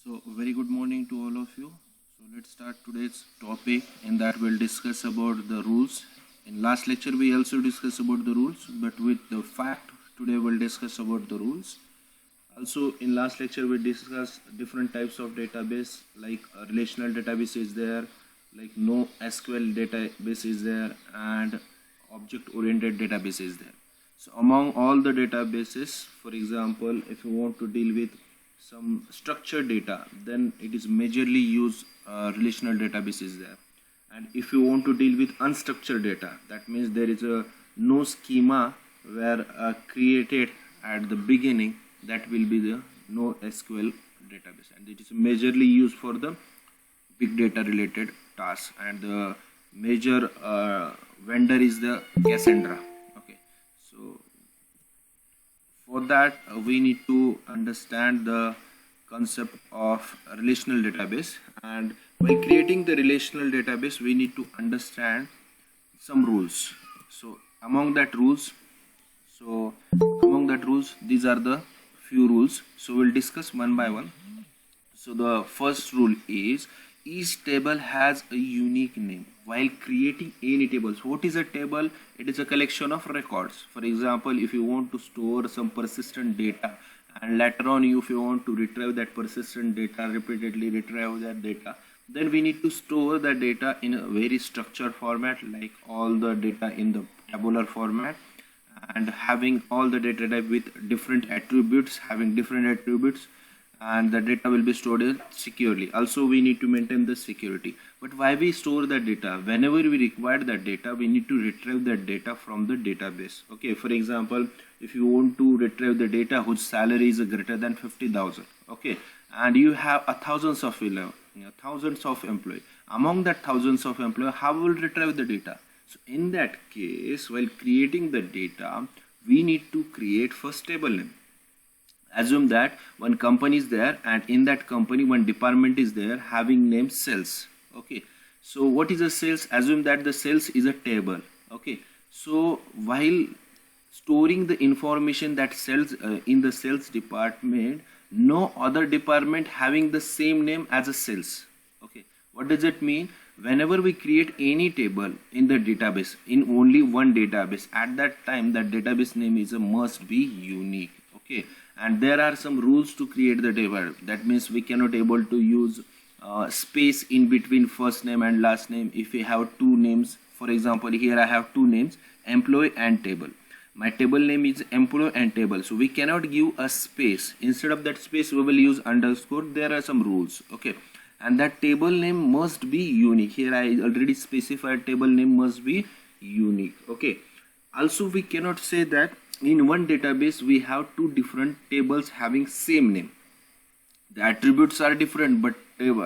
So, very good morning to all of you. So, let's start today's topic. In that, we'll discuss about the rules. In last lecture, we also discussed about the rules, but with the fact, today we'll discuss about the rules. Also, in last lecture, we discussed different types of database, like a relational database is there, like no SQL database is there, and object-oriented database is there. So, among all the databases, for example, if you want to deal with some structured data, then it is majorly used relational database is there. And if you want to deal with unstructured data, that means there is a no schema where created at the beginning, that will be the no SQL database, and it is majorly used for the big data related tasks, and the major vendor is the Cassandra. Okay, so for that we need to understand the concept of relational database, and while creating the relational database we need to understand some rules. So among that rules, these are the few rules. So we'll discuss one by one. So the first rule is each table has a unique name. While creating any tables, what is a table? It is a collection of records. For example, if you want to store some persistent data, and later on if you want to retrieve that persistent data, repeatedly retrieve that data, then we need to store the data in a very structured format, like all the data in the tabular format, and having all the data type with different attributes, and the data will be stored securely. Also, we need to maintain the security. But why we store the data? Whenever we require that data, we need to retrieve that data from the database. Okay, for example, if you want to retrieve the data whose salary is greater than 50,000, okay, and you have thousands of employees. Among that thousands of employees, how will retrieve the data? So in that case, while creating the data, we need to create first table name. Assume that one company is there, and in that company one department is there having name sales. Okay, so what is a sales? Assume that the sales is a table. Okay, so while storing the information that sells in the sales department, no other department having the same name as a sales. Okay, what does it mean? Whenever we create any table in the database, in only one database, at that time that database name is a must be unique. Okay, and there are some rules to create the table. That means we cannot able to use space in between first name and last name. If we have two names, for example, here I have two names, employee and table. My table name is employee and table, so we cannot give a space. Instead of that space we will use underscore. There are some rules. Okay, and that table name must be unique. Here I already specified table name must be unique. Okay, also we cannot say that in one database we have two different tables having same name. The attributes are different, but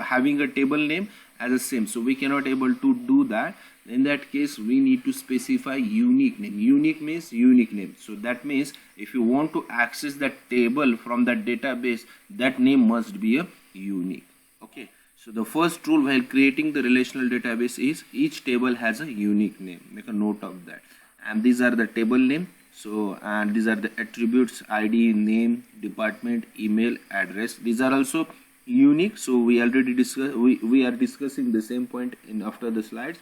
having a table name as the same, so we cannot able to do that. In that case we need to specify unique name. Unique means unique name. So that means if you want to access that table from that database, that name must be a unique. Okay, so the first rule while creating the relational database is each table has a unique name. Make a note of that. And these are the table name. So, and these are the attributes: ID, name, department, email, address. These are also unique. So we already discussed, we are discussing the same point in after the slides.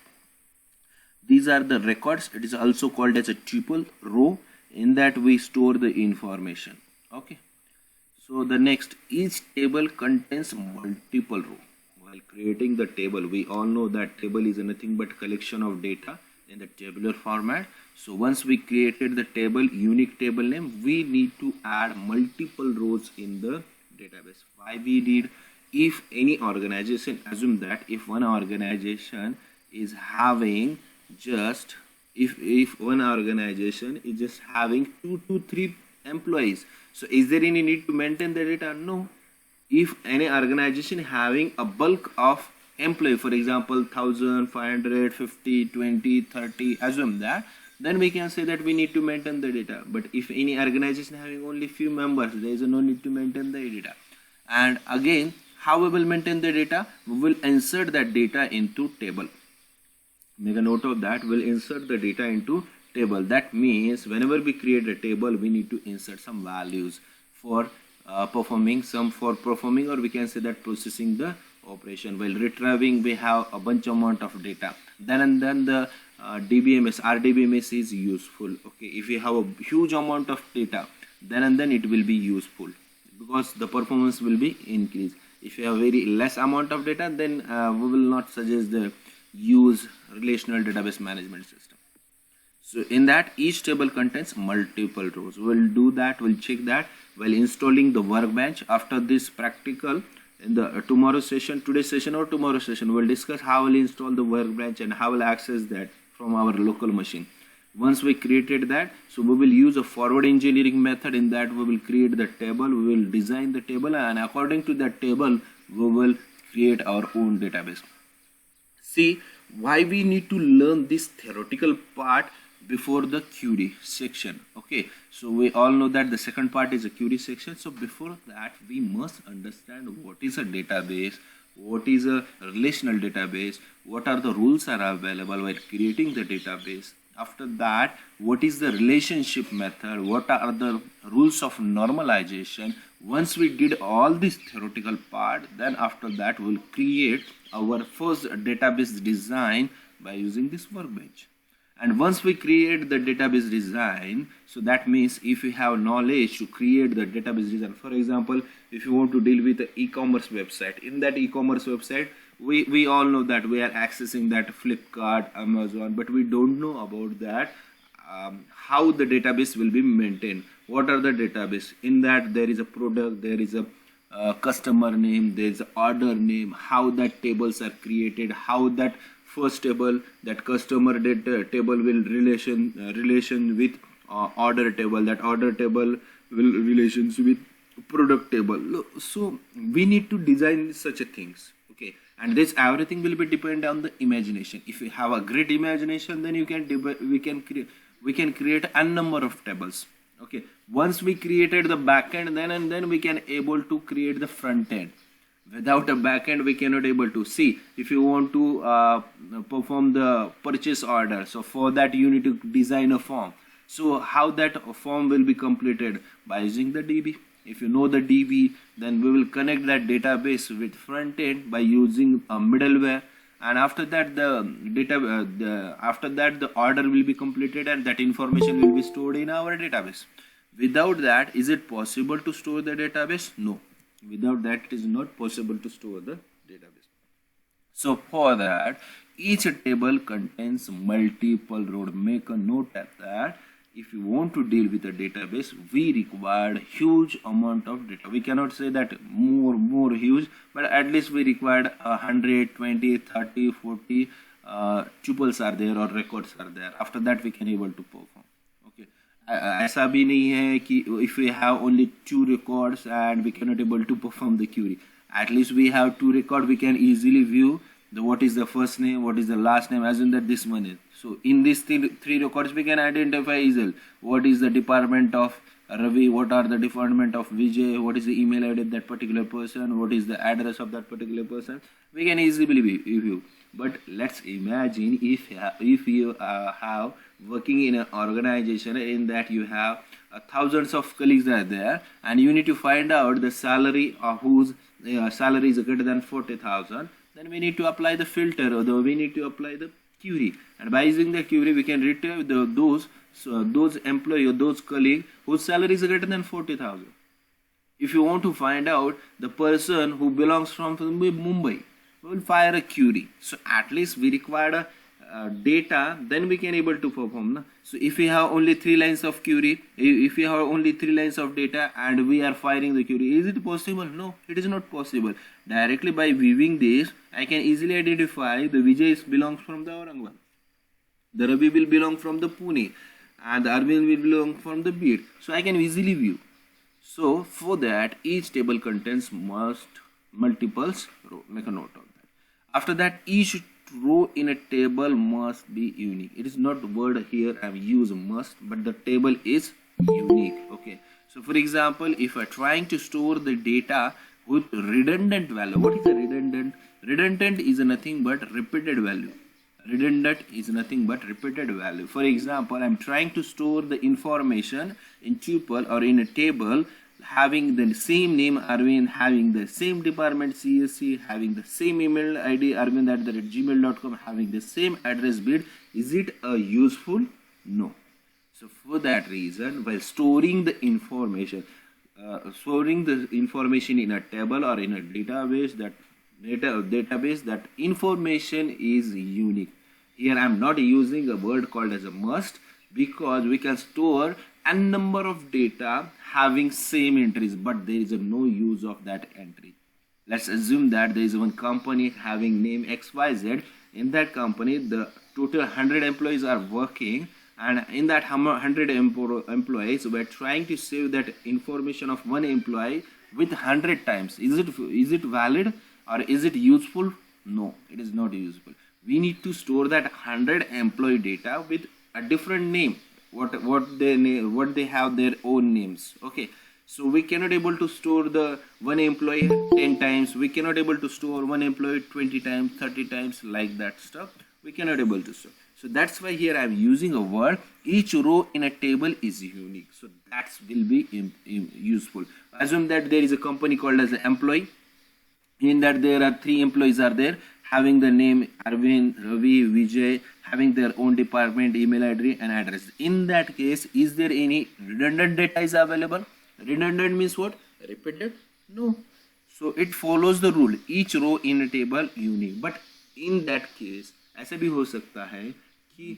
These are the records. It is also called as a tuple row. In that we store the information. Okay, so the next, each table contains multiple row. While creating the table, we all know that table is nothing but collection of data in the tabular format. So once we created the table, unique table name, we need to add multiple rows in the database. Why we need? If any organization, assume that if one organization is having just, if one organization is just having 2 to 3 employees, so is there any need to maintain the data? No. If any organization having a bulk of employee, for example 1000, 500, 50, 20, 30, assume that, then we can say that we need to maintain the data. But if any organization having only few members, there is no need to maintain the data. And again, how we will maintain the data? We will insert that data into table. Make a note of that. We'll insert the data into table. That means whenever we create a table, we need to insert some values for performing or we can say that processing the operation. While retrieving, we have a bunch amount of data. Then the DBMS, RDBMS is useful. Okay, if you have a huge amount of data, then it will be useful because the performance will be increased. If you have very less amount of data, then we will not suggest the use relational database management system. So in that, each table contains multiple rows. We'll do that, we'll check that while installing the workbench. After this practical, in the today's session or tomorrow's session, we'll discuss how we'll install the workbench and how we'll access that from our local machine. Once we created that, so we will use a forward engineering method. In that, we will create the table, we will design the table, and according to that table, we will create our own database. See, why we need to learn this theoretical part before the query section. Okay, so we all know that the second part is a query section. So before that, we must understand what is a database, what is a relational database, what are the rules are available while creating the database. After that, what is the relationship method, what are the rules of normalization. Once we did all this theoretical part, then after that we'll create our first database design by using this workbench. And once we create the database design, so that means if you have knowledge to create the database design, for example, if you want to deal with the e-commerce website, in that e-commerce website, we all know that we are accessing that Flipkart, Amazon, but we don't know about that, how the database will be maintained. What are the database? In that there is a product, there is a customer name, there is a order name, how that tables are created, how that first table, that customer data table will relation with order table, that order table will relations with product table. So we need to design such a things. Okay, and this everything will be depend on the imagination. If you have a great imagination, then we can create a number of tables. Okay, once we created the backend, then we can able to create the front end. Without a backend, we cannot able to see. If you want to perform the purchase order, so for that you need to design a form. So how that form will be completed? By using the DB. If you know the DB, then we will connect that database with front end by using a middleware, and after that the order will be completed and that information will be stored in our database. Without that, is it possible to store the database? No. Without that, it is not possible to store the database. So for that, each table contains multiple rows. Make a note of that. If you want to deal with a database, we require huge amount of data. We cannot say that more huge, but at least we required 100, 20, 30, 40 tuples are there or records are there. After that, we can able to perform. Okay, ऐसा भी नहीं है कि if we have only 2 records and we cannot able to perform the query. At least we have 2 records. We can easily view what is the first name, what is the last name, assume that this one is. So in these 3 records, we can identify easily what is the department of Ravi, what are the department of Vijay, what is the email ID of that particular person, what is the address of that particular person. We can easily view. But let's imagine if you have working in an organization in that you have thousands of colleagues are there, and you need to find out the salary of whose salary is greater than 40,000. Then we need to apply the filter, or we need to apply the query, and by using the query we can retrieve those employee or those colleague whose salary is greater than 40,000. If you want to find out the person who belongs from Mumbai, we will fire a query. So at least we require data, then we can able to perform. No? So if we have only 3 lines of query, if we have only 3 lines of data and we are firing the query, is it possible? No, it is not possible. Directly by viewing this, I can easily identify the Vijay belongs from the Aurangabad, the Ravi will belong from the Pune, and the Arvind will belong from the Beed. So I can easily view. So for that, each table contains multiples row. Make a note of that. After that, each row in a table must be unique. It is not word here I have used must, but the table is unique. Okay. So for example, if I am trying to store the data with redundant value, what is a redundant? Redundant is nothing but repeated value. Redundant is nothing but repeated value. For example, I am trying to store the information in tuple or in a table having the same name Arvind, having the same department CSC, having the same email ID arvind@gmail.com, having the same address bit, is it useful? No. So for that reason, while storing the information in a table or in a database, that information is unique. Here I am not using a word called as a must, because we can store a number of data having same entries, but there is no use of that entry. Let's assume that there is one company having name XYZ. In that company, the total 100 employees are working, and in that 100 employees, we are trying to save that information of one employee with 100 times. Is it valid or is it useful? No, it is not useful. We need to store that 100 employee data with a different name. What they have their own names. Okay, so we cannot able to store the one employee 10 times. We cannot able to store one employee 20 times, 30 times, like that stuff. We cannot able to store. So that's why here I am using a word. Each row in a table is unique. So that will be useful. Assume that there is a company called as an employee. In that there are 3 employees are there, having the name Arvind, Ravi, Vijay, having their own department, email ID and address. In that case, is there any redundant data is available? Redundant means what? Repeated? No. So it follows the rule. Each row in a table unique. But in that case, ऐसा भी हो सकता है कि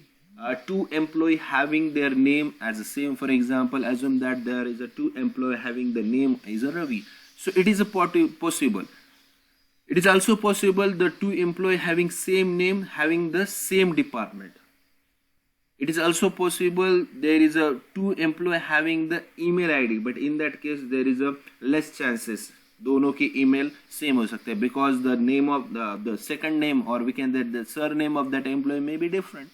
2 employee having their name as the same. For example, assume that there is a 2 employee having the name is a Ravi. So it is a possible. It is also possible the 2 employee having same name, having the same department. It is also possible there is a 2 employee having the email ID, but in that case there is a less chances. दोनों की email same हो सकते हैं, because the name of the second name, or we can say the surname of that employee may be different.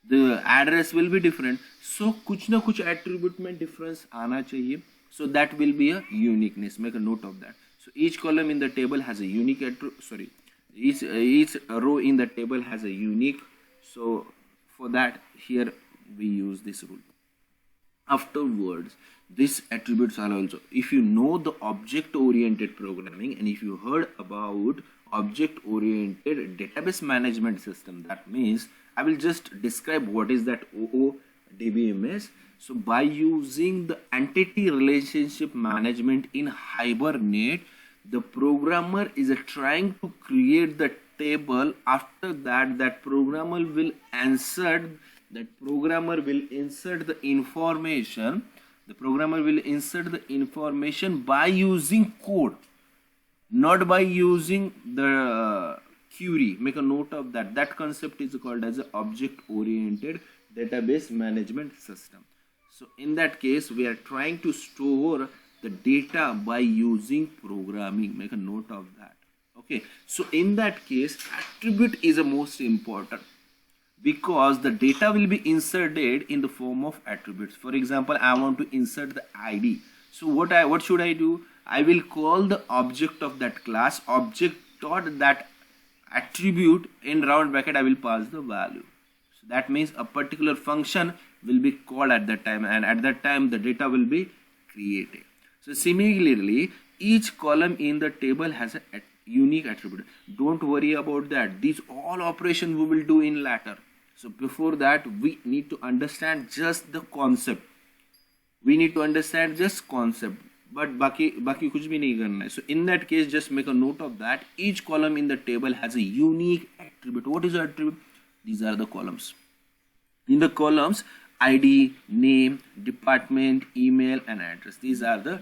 The address will be different. So कुछ ना कुछ attribute में difference आना चाहिए. So that will be a uniqueness. Make a note of that. So each column in the table has a unique each row in the table has a unique. So for that, here we use this rule. Afterwards, these attributes are also, if you know the object-oriented programming and if you heard about object-oriented database management system, that means I will just describe what is that OODBMS. So by using the entity relationship management in Hibernate, the programmer is trying to create the table. After that, that programmer will insert the information. The programmer will insert the information by using code, not by using the query. Make a note of that. That concept is called as an object-oriented database management system. So in that case, we are trying to store the data by using programming. Make a note of that. Okay. So in that case, attribute is the most important, because the data will be inserted in the form of attributes. For example, I want to insert the ID. So what should I do? I will call the object of that class, object dot that attribute, in round bracket I will pass the value. So that means a particular function will be called at that time, and at that time the data will be created. So similarly, each column in the table has a unique attribute. Don't worry about that. These all operations we will do in later. So before that, we need to understand just the concept. We need to understand just concept, but baki kuch bhi nahi karna hai. So in that case, just make a note of that. Each column in the table has a unique attribute. What is the attribute? These are the columns. In the columns, ID, name, department, email, and address. These are the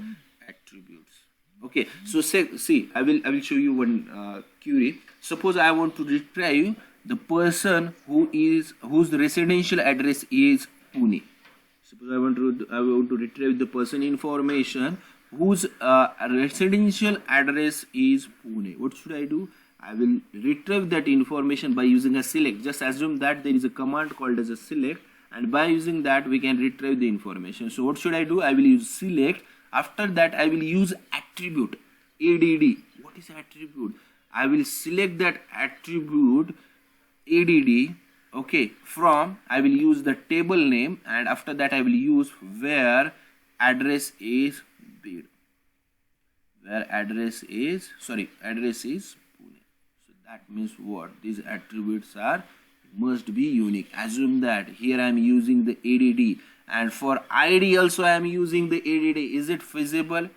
attributes. Okay. So see, I will show you one query. Suppose I want to retrieve the person whose residential address is Pune. Suppose I want to retrieve the person information whose residential address is Pune. What should I do? I will retrieve that information by using a select. Just assume that there is a command called as a select, and by using that we can retrieve the information. So what should I do? I will use select. After that, I will use attribute, ADD. What is attribute? I will select that attribute ADD. Okay, from I will use the table name, and after that I will use where address is Bid, where address is Pune. So that means what? These attributes are must be unique. Assume that here I am using the ADD, and for ID also I am using the ADD. Is it feasible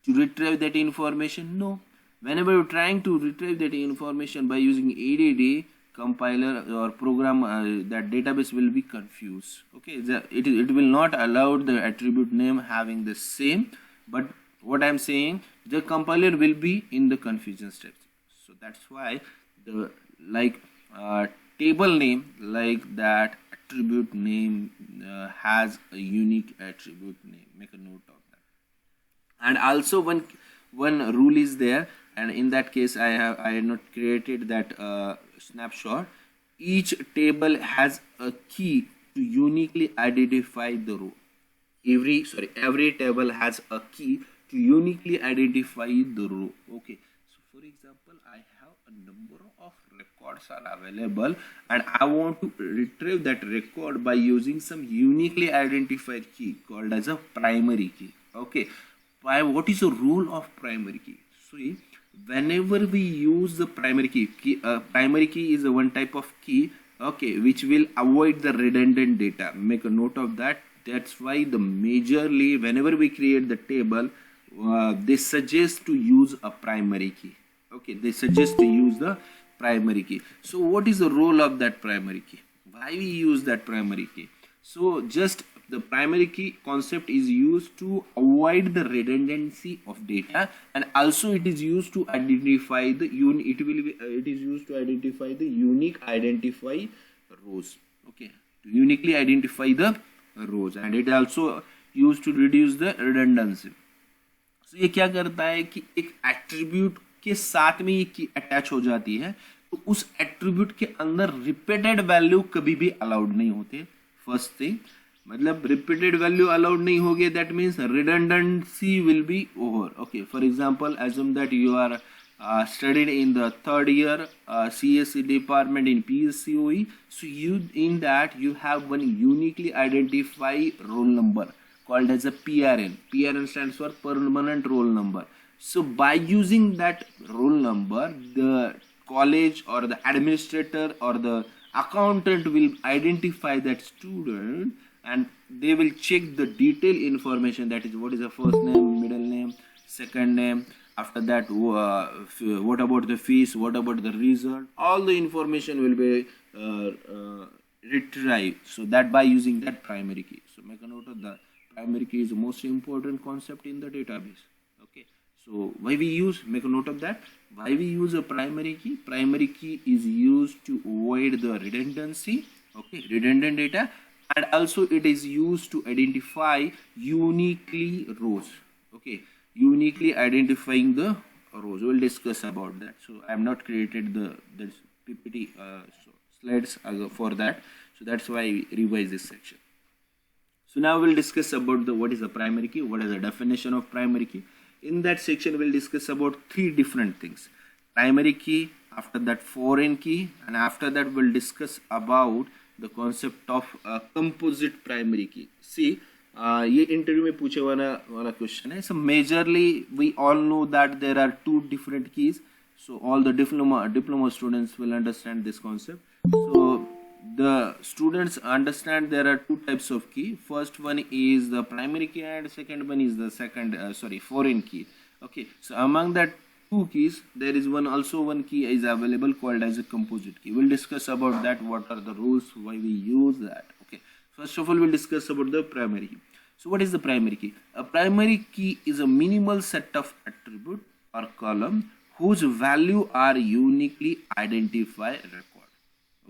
to retrieve that information? No. Whenever you're trying to retrieve that information by using ADD, compiler or program, that database will be confused. Okay, it will not allow the attribute name having the same, but what I'm saying, the compiler will be in the confusion steps. So that's why the table name like that attribute name has a unique attribute name. Make a note of that. And also one rule is there, and in that case I had not created that snapshot. Each table has a key to uniquely identify the row. Every table has a key to uniquely identify the row. Okay, so for example, I have a number of records are available, and I want to retrieve that record by using some uniquely identified key called as a primary key. Okay, what is the role of primary key? So whenever we use the primary key, primary key is a one type of key, okay, which will avoid the redundant data. Make a note of that. That's why the majorly whenever we create the table, they suggest to use a primary key. Okay, they suggest to use the primary key. So what is the role of that primary key? Why we use that primary key? So just the primary key concept is used to avoid the redundancy of data, and also it is used to identify the it is used to identify the unique identify rows. Okay, to uniquely identify the rows, and it also used to reduce the redundancy. So ये क्या करता है कि एक attribute के साथ में ये की अटैच हो जाती है, तो उस एट्रीब्यूट के अंदर रिपीटेड वैल्यू कभी भी अलाउड नहीं होते. फर्स्ट थिंग, मतलब रिपीटेड वैल्यू अलाउड नहीं होगी, that means redundancy will be over. Okay, for example assume that you are studied in the third year CSE department in PSCOE. So in that you have one uniquely identified roll number called as a PRN. PRN stands for permanent roll number. So by using that roll number, the college or the administrator or the accountant will identify that student, and they will check the detailed information, that is what is the first name, middle name, second name. After that, what about the fees, what about the result, all the information will be retrieved. So that by using that primary key. So make a note of that. Primary key is the most important concept in the database. Okay, so why we use, make a note of that, why we use a primary key. Primary key is used to avoid the redundancy, okay, redundant data, and also it is used to identify uniquely rows. Okay, uniquely identifying the rows. We'll discuss about that. So I have not created the PPT slides for that, so that's why I revise this section. So now we'll discuss about what is the primary key, what is the definition of primary key. In that section we'll discuss about three different things: primary key, after that foreign key, and after that we'll discuss about the concept of composite primary key. See, ये interview में पूछे वाला question है. So majorly we all know that there are two different keys. So all the diploma students will understand this concept. So the students understand there are two types of key. First one is the primary key, and second one is the foreign key. Okay, so among that two keys, there is one key is available called as a composite key. We'll discuss about that, what are the rules, why we use that. Okay, first of all we'll discuss about the primary key. So what is the primary key? A primary key is a minimal set of attribute or column whose value are uniquely identified record.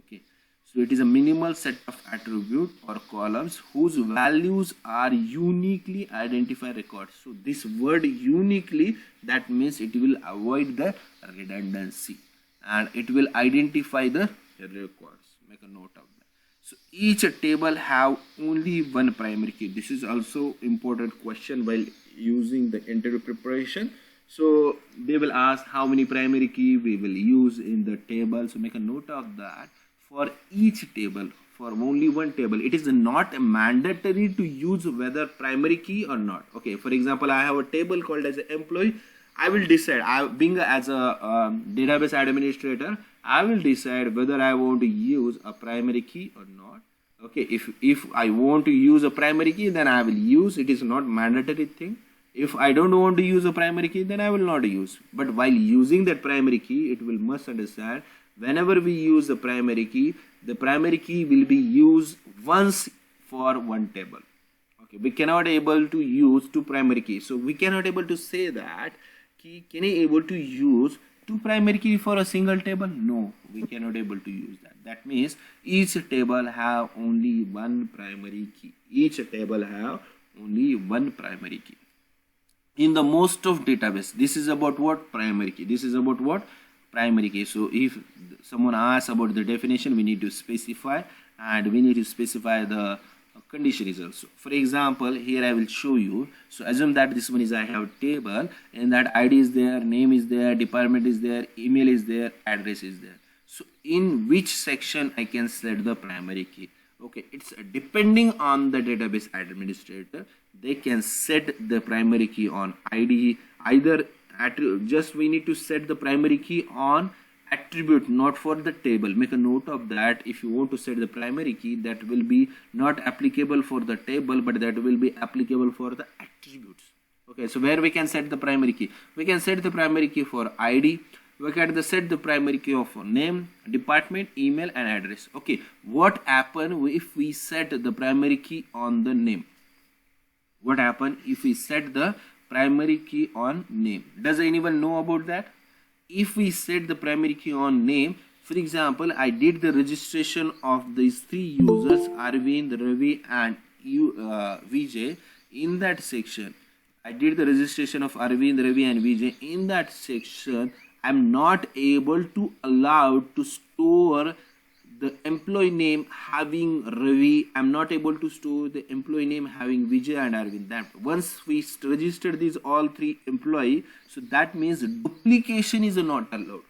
Okay, so it is a minimal set of attribute or columns whose values are uniquely identified records. So this word uniquely, that means it will avoid the redundancy and it will identify the records. Make a note of that. So each table have only one primary key. This is also important question while using the interview preparation. So they will ask how many primary key we will use in the table. So make a note of that. For each table, for only one table. It is not mandatory to use whether primary key or not. Okay, for example, I have a table called as an employee. I will decide, being as a database administrator, I will decide whether I want to use a primary key or not. Okay, if I want to use a primary key, then I will use. It is not mandatory thing. If I don't want to use a primary key, then I will not use. But while using that primary key, it will must understand, whenever we use the primary key will be used once for one table. Okay, we cannot able to use two primary keys. So we cannot able to say that can I able to use two primary key for a single table? No, we cannot able to use that. That means each table have only one primary key. Each table have only one primary key. In the most of database, this is about what? Primary key. This is about what? Primary key. So if someone asks about the definition, we need to specify, and we need to specify the condition is also. For example, here I will show you. So assume that this one is I have table, and that ID is there, name is there, department is there, email is there, address is there. So in which section I can set the primary key? Okay, it's depending on the database administrator. They can set the primary key on ID, either just we need to set the primary key on attribute, not for the table. Make a note of that. If you want to set the primary key, that will be not applicable for the table, but that will be applicable for the attributes. Okay, so where we can set the primary key? We can set the primary key for ID. We can set the primary key of name, department, email, and address. Okay, what happen if we set the primary key on the name? What happen if we set the primary key on name? Does anyone know about that? If we set the primary key on name, for example, I did the registration of these three users, Arvind, Ravi, and Vijay. In that section, I did the registration of Arvind, Ravi, and Vijay. In that section, I'm not able to allow to store the employee name having Ravi. I'm not able to store the employee name having Vijay and Arvind. That once we registered these all three employee, so that means duplication is not allowed.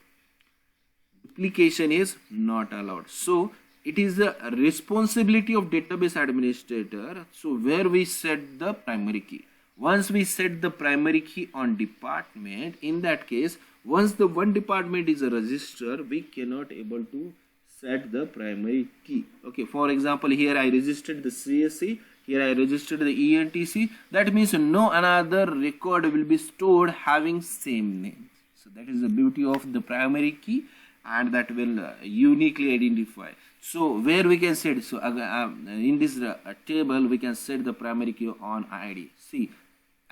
Duplication is not allowed. So it is the responsibility of database administrator. So where we set the primary key. Once we set the primary key on department, in that case, once the one department is a register, we cannot able to set the primary key. Okay, for example, here I registered the CSC, here I registered the ENTC. That means no another record will be stored having same name. So that is the beauty of the primary key, and that will uniquely identify. So where we can set, so in this table we can set the primary key on ID. See,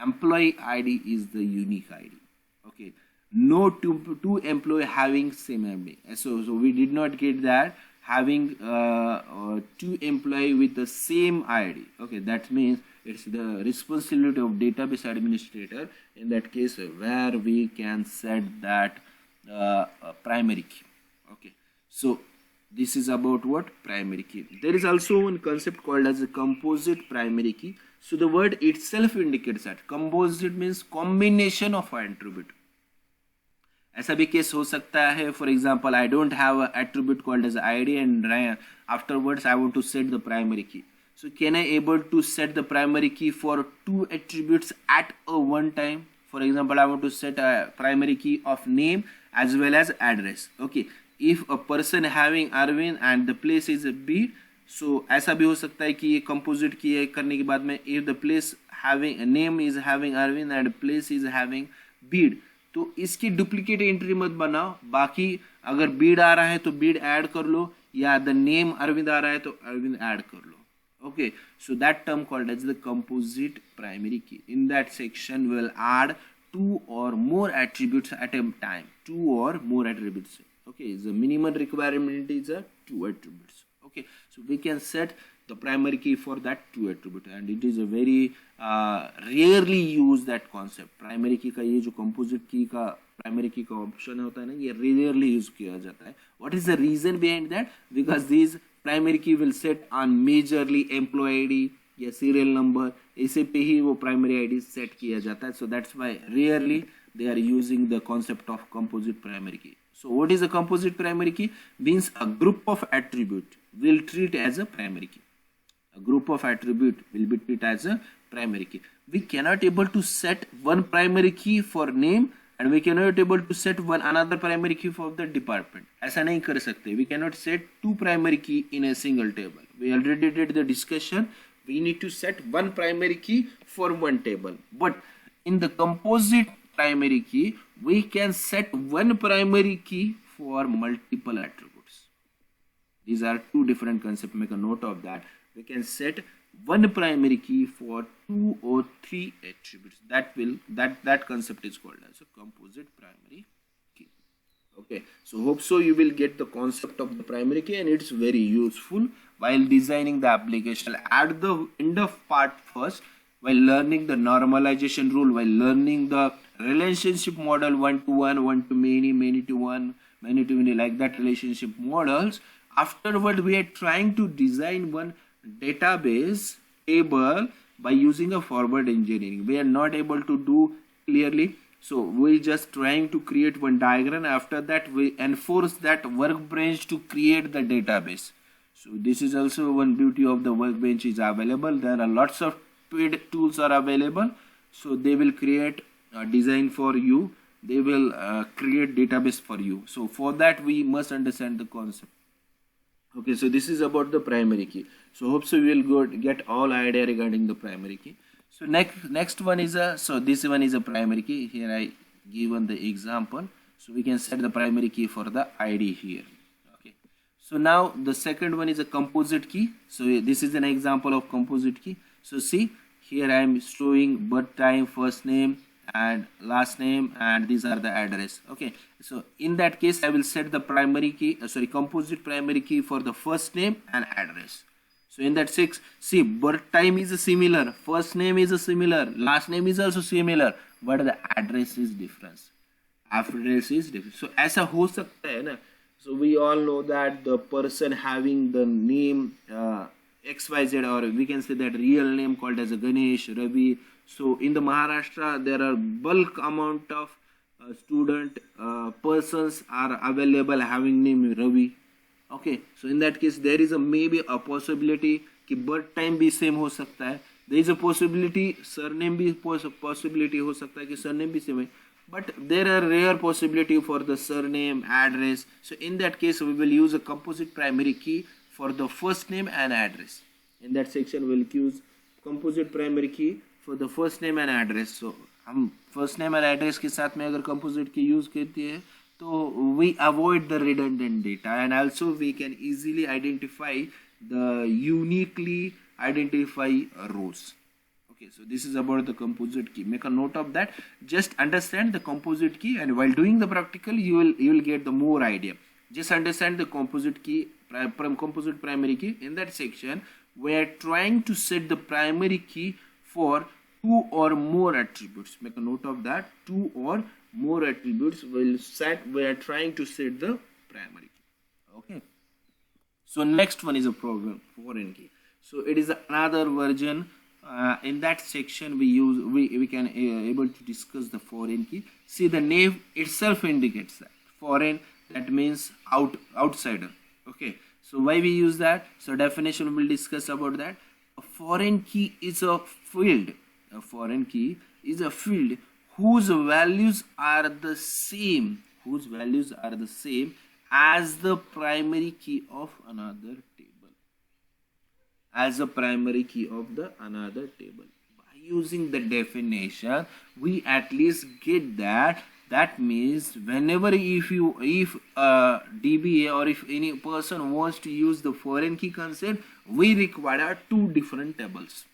employee ID is the unique ID. Okay, no two employee having same ID. So we did not get that having two employee with the same ID. Okay, that means it's the responsibility of database administrator in that case where we can set that primary key. Okay, so this is about what? Primary key. There is also one concept called as a composite primary key. So the word itself indicates that composite means combination of attribute. ऐसा भी case हो सकता है. For example, I don't have an attribute called as ID, and afterwards I want to set the primary key. So can I able to set the primary key for two attributes at a one time? For example, I want to set a primary key of name as well as address. Okay, if a person having Arvind and the place is a B, so ऐसा भी हो सकता है कि ये composite की करने के बाद में if the place having a name is having Arvind and place is having Bid, तो इसकी डुप्लीकेट एंट्री मत बनाओ. बाकी अगर बीड आ रहा है तो बीड ऐड कर लो, या द नेम अरविंद आ रहा है तो अरविंद ऐड कर लो. Okay, so that term called as the composite primary key. In that section, we will add two or more attributes at a time. Two or more attributes. Okay, the minimum requirement is two attributes. Okay, so we can set the primary key for that two attribute, and it is a very rarely used that concept. Primary key का ये जो composite key का primary key का option होता है ना, ये rarely use किया जाता है. What is the reason behind that? Because these primary key will set on majorly employee ID या serial number, ऐसे पे ही वो primary ID set किया जाता है. So that's why rarely they are using the concept of composite primary key. So what is a composite primary key? Means a group of attribute will treat as a primary key. A group of attribute will be treated as a primary key. We cannot able to set one primary key for name and we cannot able to set one another primary key for the department. ऐसा नहीं कर सकते. We cannot set two primary key in a single table. We already did the discussion. We need to set one primary key for one table. But in the composite primary key, we can set one primary key for multiple attributes. These are two different concepts. Make a note of that. We can set one primary key for 2 or 3 attributes. That concept is called as a composite primary key. Okay, so hope so you will get the concept of the primary key, and it's very useful while designing the application. At the end of part first, while learning the normalization rule, while learning the relationship model, one to one, one to many, many to one, many to many, like that relationship models, afterward we are trying to design one database table by using a forward engineering. We are not able to do clearly, so we just trying to create one diagram. After that we enforce that workbench to create the database. So this is also one beauty of the workbench is available. There are lots of paid tools are available, so they will create a design for you. They will create database for you. So for that we must understand the concept. Okay, so this is about the primary key. So hope so you will get all idea regarding the primary key. So next one is this one is a primary key. Here I given the example. So we can set the primary key for the ID here. Okay. So now the second one is a composite key. So this is an example of composite key. So see here I am showing birth time, first name and last name, and these are the address. Okay, so in that case I will set the primary key, composite primary key for the first name and address. So in that 6, see birth time is similar, first name is similar, last name is also similar, but the address is different. Address is different. So ऐसा हो सकता है ना. So we all know that the person having the name XYZ, or we can say that real name called as a Ganesh, Ravi. So in the Maharashtra there are bulk amount of student persons are available having name Ravi. Okay, so in that case there is a maybe a possibility कि birth time भी same हो सकता है. There is a possibility surname भी possibility हो सकता है कि surname भी same है. But there are rare possibility for the surname, address. So in that case we will use a composite primary key for the first name and address. In that section we will use composite primary key for the first name and address. So हम first name and address के साथ में अगर composite key use करते हैं तो we avoid the redundant data, and also we can easily identify the uniquely identify rows. Okay, so this is about the composite key. Make a note of that. Just understand the composite key, and while doing the practical you will get the more idea. Just understand the composite key, composite primary key. In that section we are trying to set the primary key for 2 or more attributes. Make a note of that. 2 or more attributes will set. We are trying to set the primary key. Okay, so next one is a foreign key. So it is another version. In that section we can able to discuss the foreign key. See, the name itself indicates that foreign, that means outsider. Okay, so why we use that? So definition we will discuss about that. A foreign key is a field. A foreign key is a field whose values are the same, as the primary key of another table. As a primary key of the another table. By using the definition, we at least get that. That means whenever if DBA or if any person wants to use the foreign key concept, we require 2 different tables.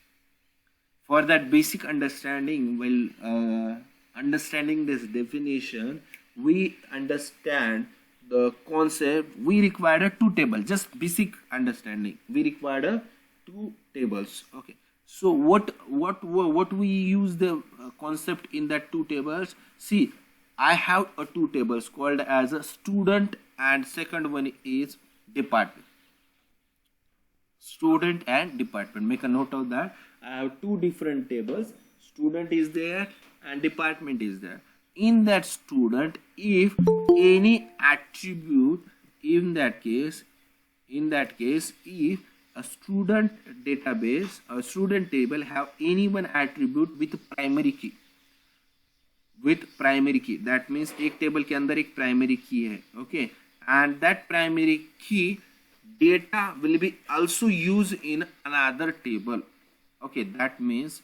For that basic understanding, while understanding this definition, we understand the concept. We require 2 tables. Just basic understanding. We require 2 tables. Okay. So what we use the concept in that 2 tables? See, I have 2 tables called as a student, and second one is department. Student and department. Make a note of that. I have 2 different tables. Student is there and department is there. in that student if any attribute, in that case if a student database, a student table have any one attribute with primary key, that means एक table के अंदर एक primary की है, okay, and that primary key data will be also used in another table, okay. That means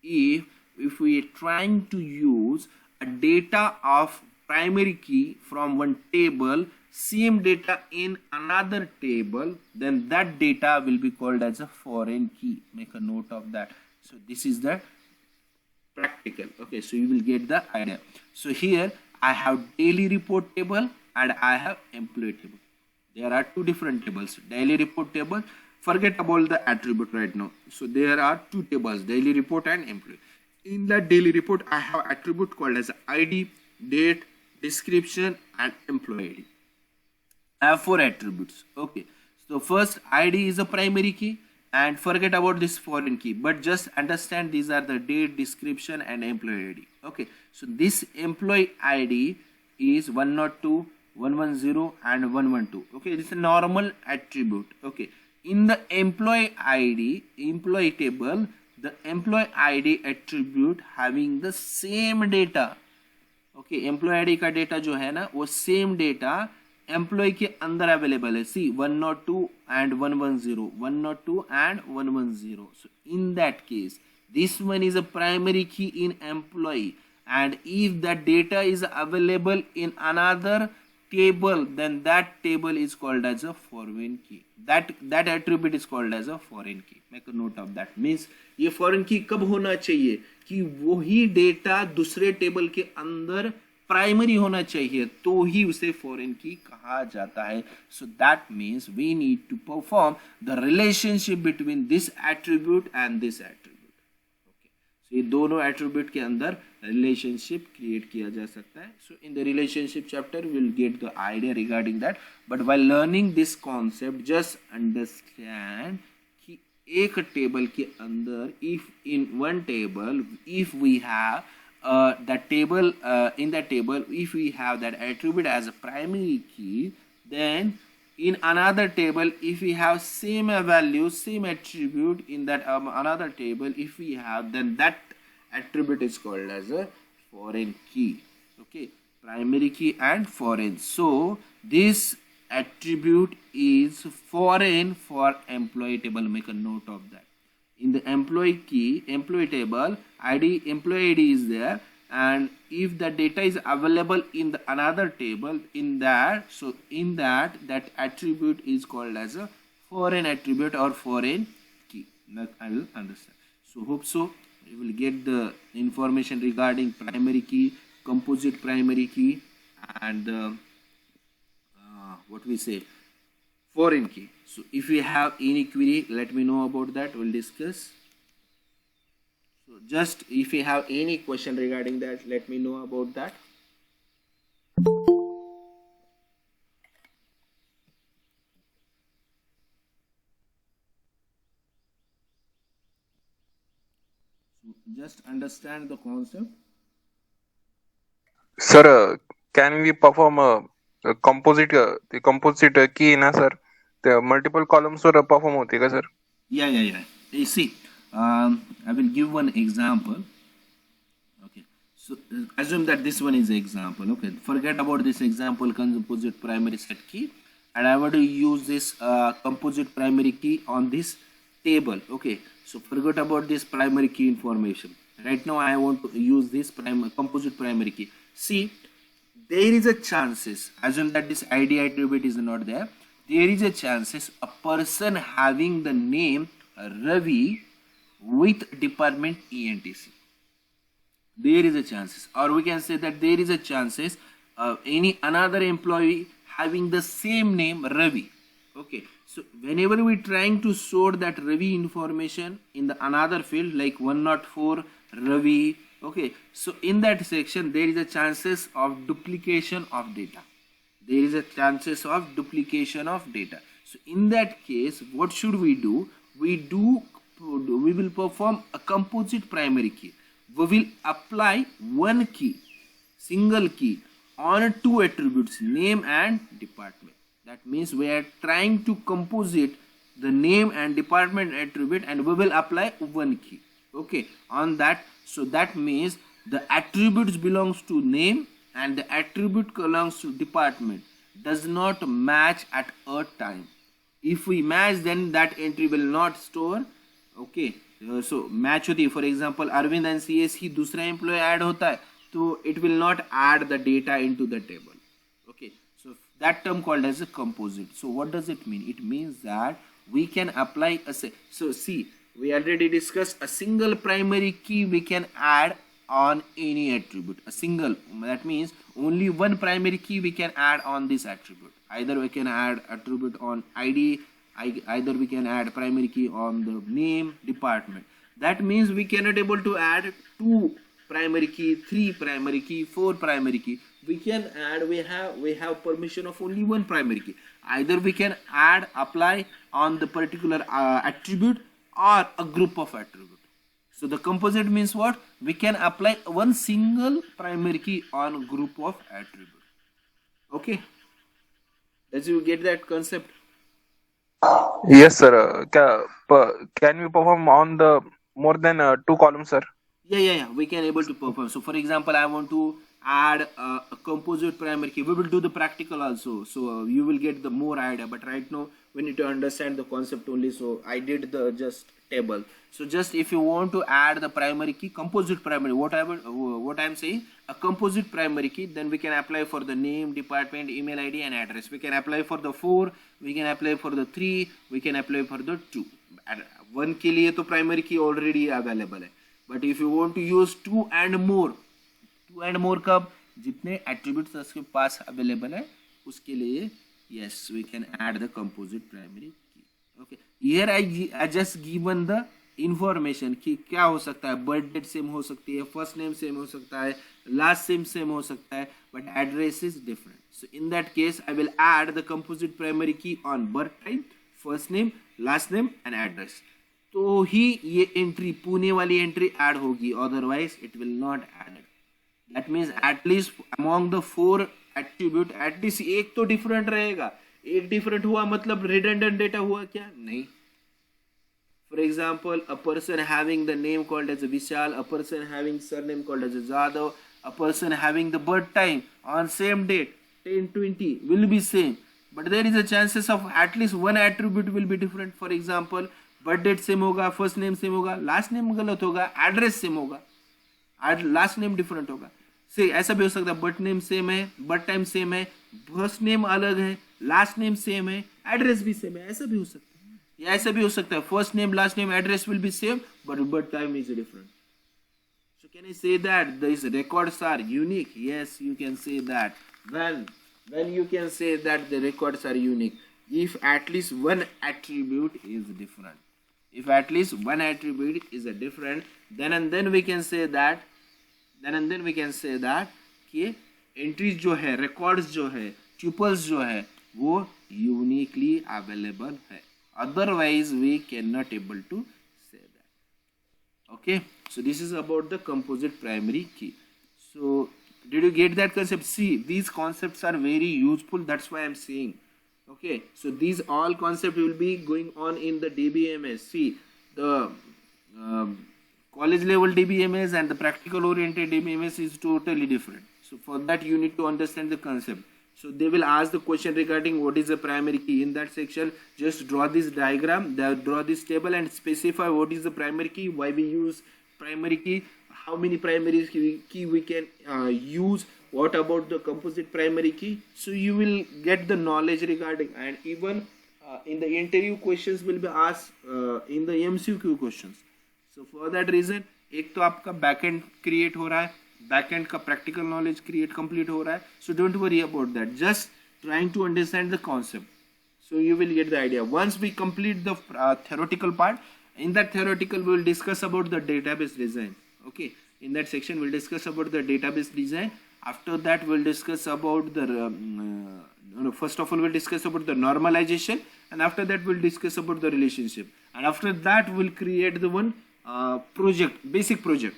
if we are trying to use a data of primary key from one table, same data in another table, then that data will be called as a foreign key. Make a note of that. So this is the practical, okay. So you will get the idea. So here I have daily report table and I have employee table. There are two different tables. Daily report table, forget about the attribute right now. So there are two tables, daily report and employee. In that daily report I have attribute called as ID, date, description and employee ID. I have four attributes, okay. So first ID is a primary key, and forget about this foreign key, but just understand these are the date, description and employee ID, okay. So this employee ID is 102, 110 and 112, okay. This is a normal attribute, okay. In the employee ID, employee table, the employee ID attribute having the same data, okay. Employee ID का data जो है ना, वो same data employ के अंदर available है. सी 102 and 110, 102 and 110. So in that case, this one is a primary key in employee, and if that data is available in another table, then that table is called as a foreign key. That attribute is called as a foreign key. Make a note of that. Means ये foreign key कब होना चाहिए कि वही data दूसरे table के अंदर primary होना चाहिए, तो ही उसे फॉरेन की कहा जाता है. So that means we need to perform the relationship between this attribute and this attribute, okay. So ये दोनों एट्रीब्यूट के अंदर रिलेशनशिप क्रिएट किया जा सकता है. So in the relationship chapter we will get the idea regarding that, but while learning this concept just understand कि एक टेबल के अंदर if in one table if we have that table, in that table if we have that attribute as a primary key, then in another table if we have same value, same attribute in that another table if we have, then that attribute is called as a foreign key, okay. Primary key and foreign. So this attribute is foreign for employee table. Make a note of that. In the employee key, employee table, ID, employee ID is there, and if the data is available in the another table, in that, so in that attribute is called as a foreign attribute or foreign key. That I will understand. So hope so you will get the information regarding primary key, composite primary key, and what we say, foreign key. So if you have any query, let me know about that. We'll discuss. So just if you have any question regarding that, let me know about that. So just understand the concept. Sir, can we perform a composite the composite key na sir? The multiple columns or perform होती है sir? Yeah. You see, I will give one example. Okay, so assume that this one is an example. Okay, forget about this example composite primary set key, and I want to use this composite primary key on this table. Okay, so forget about this primary key information. Right now I want to use this composite primary key. See, there is a chances, assume that this ID attribute is not there. There is a chances a person having the name Ravi with department ENTC. There is a chances, or we can say that there is a chances any another employee having the same name Ravi. Okay, so whenever we trying to sort that Ravi information in the another field like 104 Ravi, okay, so in that section there is a chances of duplication of data. There is a chances of duplication of data. So in that case, what should we do? We will perform a composite primary key. We will apply one key. single key on two attributes, name and department. That means we are trying to composite the name and department attribute, and we will apply one key, okay, on that. So that means the attributes belongs to name and the attribute belongs to department does not match at a time. If we match, then that entry will not store, okay. So match होती है, for example Arvind and CS ही दूसरा employee add होता है, तो it will not add the data into the table, okay. So that term called as a composite. So what does it mean? It means that we can apply a so see, we already discussed a single primary key we can add on any attribute. A single, that means only one primary key we can add on this attribute. Either we can add attribute on ID, either we can add primary key on the name, department. That means we cannot able to add two primary key, three primary key, four primary key. We can add, we have permission of only one primary key. Either we can add, apply on the particular attribute or a group of attribute. So the composite means what? We can apply one single primary key on a group of attribute. Okay, does you get that concept? Yes, sir. Can we perform on the more than two columns, sir? Yeah, we can able to perform. So for example, I want to add a composite primary key. We will do the practical also, so you will get the more idea, but right now we need to understand the concept only. So I did the just table. So just if you want to add the primary key, composite primary, what I'm saying, a composite primary key, then we can apply for the name, department, email ID and address. We can apply for the 4, we can apply for the 3, we can apply for the 2. One के लिए तो primary key already available है, but if you want to use 2 and more कब? जितने attributes उसके पास available है उसके लिए, yes, we can add the composite primary key. Okay, here I just given the information कि क्या हो सकता है, birth date same हो सकती है, first name same हो सकता है, last name same हो सकता है, but address is different. So in that case I will add the composite primary key on birth time, first name, last name and address. तो ही ये एंट्री, पुणे वाली entry add होगी, otherwise it will not add it. That means at least among the 4 attribute at least एक तो different रहेगा. एक different हुआ मतलब redundant data हुआ क्या? नहीं. For example, a person having the name called as a Vishal, a person having surname called as a Jadhav, a person having the birth time on same date 10/20 will be same, but there is a chances of at least one attribute will be different. For example, birth date same होगा, first name same होगा, last name गलत होगा, address same होगा, last name different होगा. से ऐसा भी हो सकता है, बर्थ नेम सेम है, बर्थ टाइम सेम है, फर्स्ट नेम अलग है, लास्ट नेम सेम है, एड्रेस भी सेम है, ऐसा भी हो सकता है. या ऐसा भी हो सकता है, first name, last name, address will be same but birth time is different. So can I say that this records are unique? Yes, you can say that. When you can say that the records are unique if at least one attribute is different. If at least one attribute is a different, then we can say that कि entries जो है, records जो है, tuples जो है वो uniquely available है, otherwise we can not able to say that. Okay, so this is about the composite primary key. So did you get that concept? See, these concepts are very useful, that's why I'm saying. Okay, so these all concepts will be going on in the DBMS. See, the college level DBMS and the practical oriented DBMS is totally different. So for that you need to understand the concept. So they will ask the question regarding what is the primary key. In that section, just draw this diagram, draw this table and specify what is the primary key, why we use primary key, how many primary key we can use, what about the composite primary key. So you will get the knowledge regarding, and even in the interview questions will be asked in the MCQ questions. So for that reason, एक तो आपका backend create हो रहा है, backend का practical knowledge create complete हो रहा है. So don't worry about that, just trying to understand the concept, so you will get the idea. Once we complete the theoretical part, in that theoretical we will discuss about the database design. Okay, in that section we'll discuss about the database design. After that we'll discuss about the first of all we'll discuss about the normalization, and after that we'll discuss about the relationship, and after that we'll create the one project, basic project.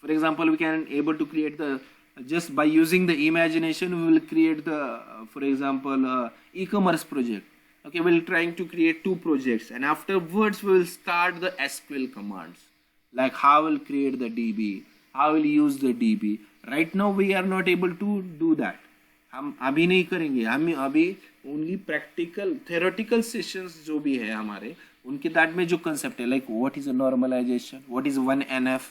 For example, we can able to create the just by using the imagination we will create the for example e-commerce project. Okay, we're trying to create two projects, and afterwards we will start the SQL commands, like how we'll create the DB, how we'll use the DB. Right now we are not able to do that. हम अभी नहीं करेंगे, हम अभी only practical theoretical sessions जो भी है हमारे उनके दैट में जो कंसेप्ट है, like what is a normalization, what is 1NF,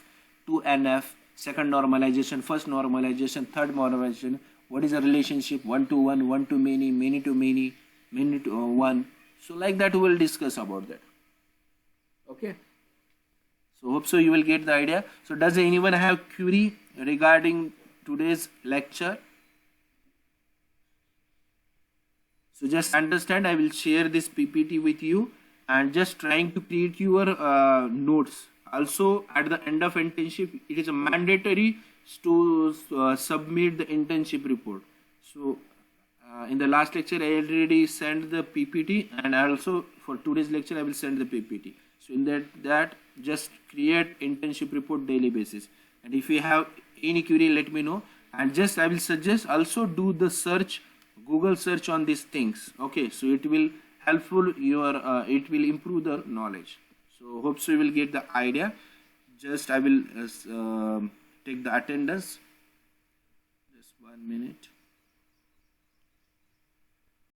2NF, second normalization, first normalization, third normalization, what is a relationship, one to one, one to many, many to many, many to one. So like that we will discuss about that. Okay, so hope so you will get the idea. So does anyone have query regarding today's lecture? So just understand, I will share this PPT with you and just trying to create your notes. Also at the end of internship, it is mandatory to submit the internship report. So in the last lecture, I already sent the PPT, and also for today's lecture, I will send the PPT. So in that just create internship report daily basis. And if you have any query, let me know. And just I will suggest also do the search, Google search on these things. Okay, so it will helpful your it will improve the knowledge. So hope so you will get the idea. Just I will take the attendance. Just 1 minute.